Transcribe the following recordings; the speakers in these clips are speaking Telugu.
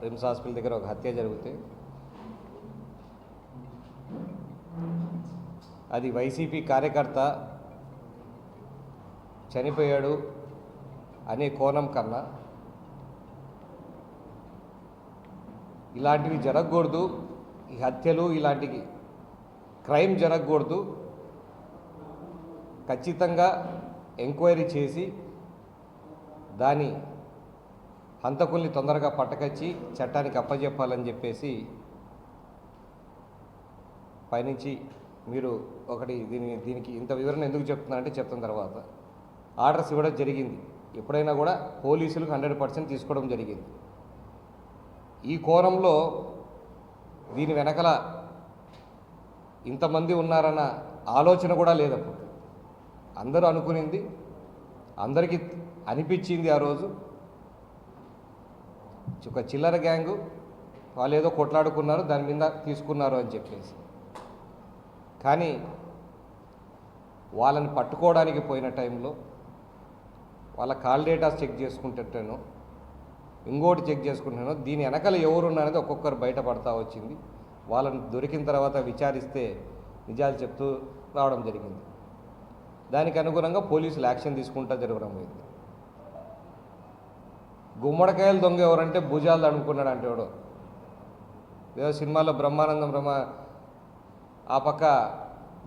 రిమ్స్ హాస్పిటల్ దగ్గర ఒక హత్య జరిగితే అది వైసీపీ కార్యకర్త చనిపోయాడు అనే కోణం కన్నా ఇలాంటివి జరగకూడదు, ఈ హత్యలు ఇలాంటి క్రైమ్ జరగకూడదు, ఖచ్చితంగా ఎంక్వైరీ చేసి దాని హంతకుల్ని తొందరగా పట్టకచ్చి చట్టానికి అప్పజెప్పాలని చెప్పేసి పైనుంచి మీరు ఒకటి దీనికి ఇంత వివరణ ఎందుకు చెప్తున్నానంటే చెప్తున్న తర్వాత ఆర్డర్స్ ఇవ్వడం జరిగింది. ఎప్పుడైనా కూడా పోలీసులకు 100% తీసుకోవడం జరిగింది. ఈ కోణంలో దీని వెనకల ఇంతమంది ఉన్నారన్న ఆలోచన కూడా లేదప్పుడు. అందరూ అనుకునింది, అందరికీ అనిపించింది ఆ రోజు ఒక చిల్లర గ్యాంగు వాళ్ళు ఏదో కొట్లాడుకున్నారు, దాని మీద తీసుకున్నారు అని చెప్పేసి. కానీ వాళ్ళని పట్టుకోవడానికి పోయిన టైంలో వాళ్ళ కాల్ డేటాస్ చెక్ చేసుకుంటుంటాను, ఇంకోటి చెక్ చేసుకుంటున్నాను, దీని వెనకాల ఎవరున్నారనేది ఒక్కొక్కరు బయటపడతా వచ్చింది. వాళ్ళని దొరికిన తర్వాత విచారిస్తే నిజాలు చెప్తూ రావడం జరిగింది. దానికి అనుగుణంగా పోలీసులు యాక్షన్ తీసుకుంటూ జరగడం అయింది. గుమ్మడికాయలు దొంగ ఎవరంటే భుజాలు తడుముకున్నాడు అంటే ఎవడో ఏదో సినిమాలో బ్రహ్మానందం ఆ పక్క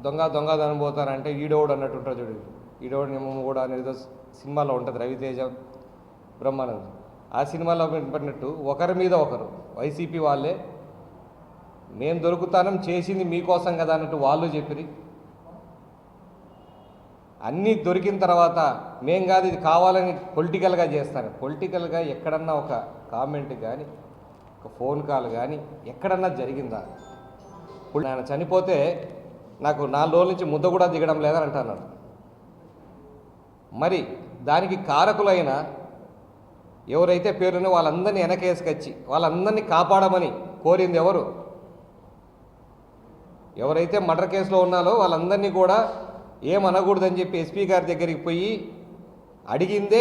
దొంగ దొంగదనిపోతారంటే ఈడోడు అన్నట్టు ఉంటాడు చూడు, ఈడోడు నిమ్మ కూడా అనేది సినిమాలో ఉంటుంది, రవితేజ బ్రహ్మానందం. ఆ సినిమాలో పడినట్టు ఒకరి మీద ఒకరు వైసీపీ వాళ్ళే మేము దొరుకుతానం చేసింది మీకోసం కదా అన్నట్టు వాళ్ళు చెప్పిరి. అన్నీ దొరికిన తర్వాత మేం కాదు ఇది కావాలని పొలిటికల్గా చేస్తాను. పొలిటికల్గా ఎక్కడన్నా ఒక కామెంట్ కానీ ఒక ఫోన్ కాల్ కానీ ఎక్కడన్నా జరిగిందా? ఇప్పుడు ఆయన చనిపోతే నాకు 4 రోజుల నుంచి ముద్ద కూడా దిగడం లేదని అంటున్నాడు. మరి దానికి కారకులైన ఎవరైతే పేరునో వాళ్ళందరినీ వెనకేసుకొచ్చి వాళ్ళందరినీ కాపాడమని కోరింది ఎవరు? ఎవరైతే మర్డర్ కేసులో ఉన్నారో వాళ్ళందరినీ కూడా ఏమనకూడదని చెప్పి ఎస్పీ గారి దగ్గరికి పోయి అడిగిందే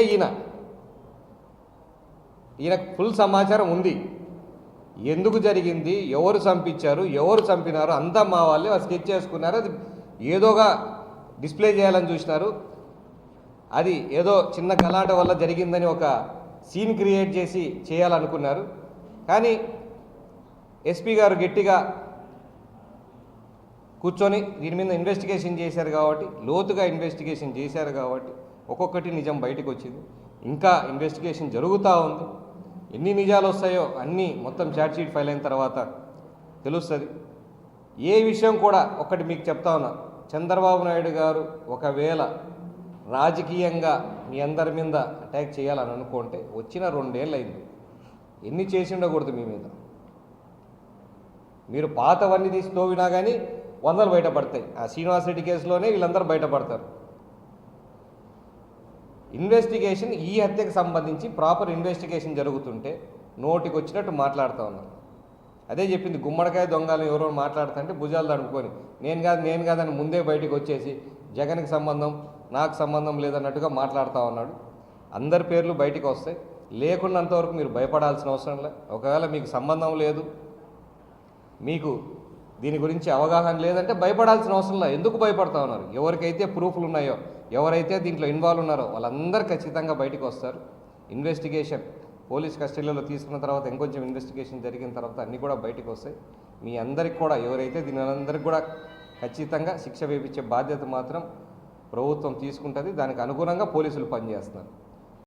ఈయనకు ఫుల్ సమాచారం ఉంది. ఎందుకు జరిగింది, ఎవరు చంపించారు, ఎవరు చంపినారు అంతా మా వాళ్ళే స్కెచ్ చేసుకున్నారు. అది ఏదోగా డిస్ప్లే చేయాలని చూసినారు. అది ఏదో చిన్న గలాట వల్ల జరిగిందని ఒక సీన్ క్రియేట్ చేసి చేయాలనుకున్నారు. కానీ ఎస్పీ గారు గట్టిగా కూర్చొని దీని మీద ఇన్వెస్టిగేషన్ చేశారు కాబట్టి, లోతుగా ఇన్వెస్టిగేషన్ చేశారు కాబట్టి ఒక్కొక్కటి నిజం బయటకు వచ్చింది. ఇంకా ఇన్వెస్టిగేషన్ జరుగుతూ ఉంది. ఎన్ని నిజాలు వస్తాయో అన్నీ మొత్తం ఛార్జ్షీట్ ఫైల్ అయిన తర్వాత తెలుస్తుంది. ఏ విషయం కూడా ఒకటి మీకు చెప్తా ఉన్నా, చంద్రబాబు నాయుడు గారు ఒకవేళ రాజకీయంగా మీ అందరి మీద అటాక్ చేయాలని అనుకుంటే వచ్చిన 2 ఏళ్ళు అయింది. ఎన్ని చేసి ఉండకూడదు మీ మీద. మీరు పాతవన్నీ తీసి తోవినా కానీ 100 బయటపడతాయి. ఆ శ్రీనివాస్ రెడ్డి కేసులోనే వీళ్ళందరూ బయటపడతారు. ఇన్వెస్టిగేషన్ ఈ హత్యకు సంబంధించి ప్రాపర్ ఇన్వెస్టిగేషన్ జరుగుతుంటే నోటికి వచ్చినట్టు మాట్లాడుతూ ఉన్నారు. అదే చెప్పింది, గుమ్మడికాయ దొంగలు ఎవరో మాట్లాడుతుంటే భుజాలు తడుపుకొని నేను కాదని ముందే బయటకు వచ్చేసి జగన్కి సంబంధం నాకు సంబంధం లేదన్నట్టుగా మాట్లాడుతూ ఉన్నాడు. అందరి పేర్లు బయటకు వస్తాయి. లేకున్నంతవరకు మీరు భయపడాల్సిన అవసరం లేదు. ఒకవేళ మీకు సంబంధం లేదు, మీకు దీని గురించి అవగాహన లేదంటే భయపడాల్సిన అవసరం లేదు. ఎందుకు భయపడతా ఉన్నారు? ఎవరికైతే ప్రూఫ్లు ఉన్నాయో, ఎవరైతే దీంట్లో ఇన్వాల్వ్ ఉన్నారో వాళ్ళందరూ ఖచ్చితంగా బయటకు వస్తారు. ఇన్వెస్టిగేషన్ పోలీస్ కస్టడీలో తీసుకున్న తర్వాత ఇంకొంచెం ఇన్వెస్టిగేషన్ జరిగిన తర్వాత అన్నీ కూడా బయటకు వస్తాయి. మీ అందరికి కూడా ఎవరైతే దీని అందరికి కూడా ఖచ్చితంగా శిక్ష వేయించే బాధ్యత మాత్రం ప్రభుత్వం తీసుకుంటుంది. దానికి అనుగుణంగా పోలీసులు పనిచేస్తున్నారు.